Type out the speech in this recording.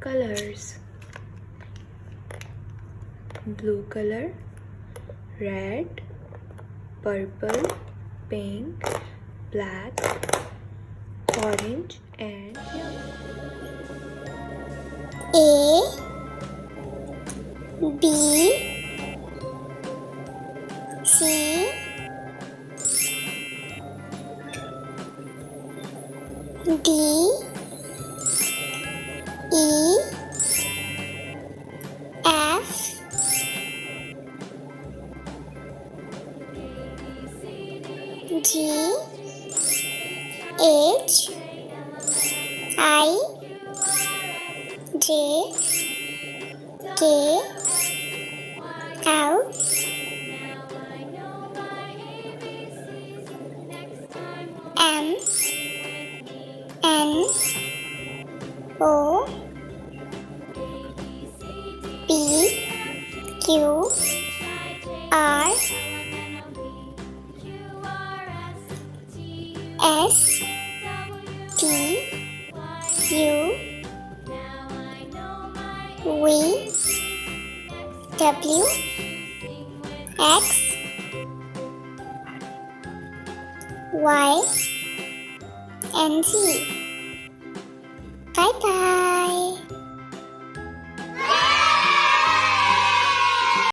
colors. Blue color, red, purple, pink, black, orange and yellow. A, B, C, D, E, F, G, H, I, J, K, L, M, N, O, P, Q, R, S, T, U, V, W, X, Y, and Z. Bye bye.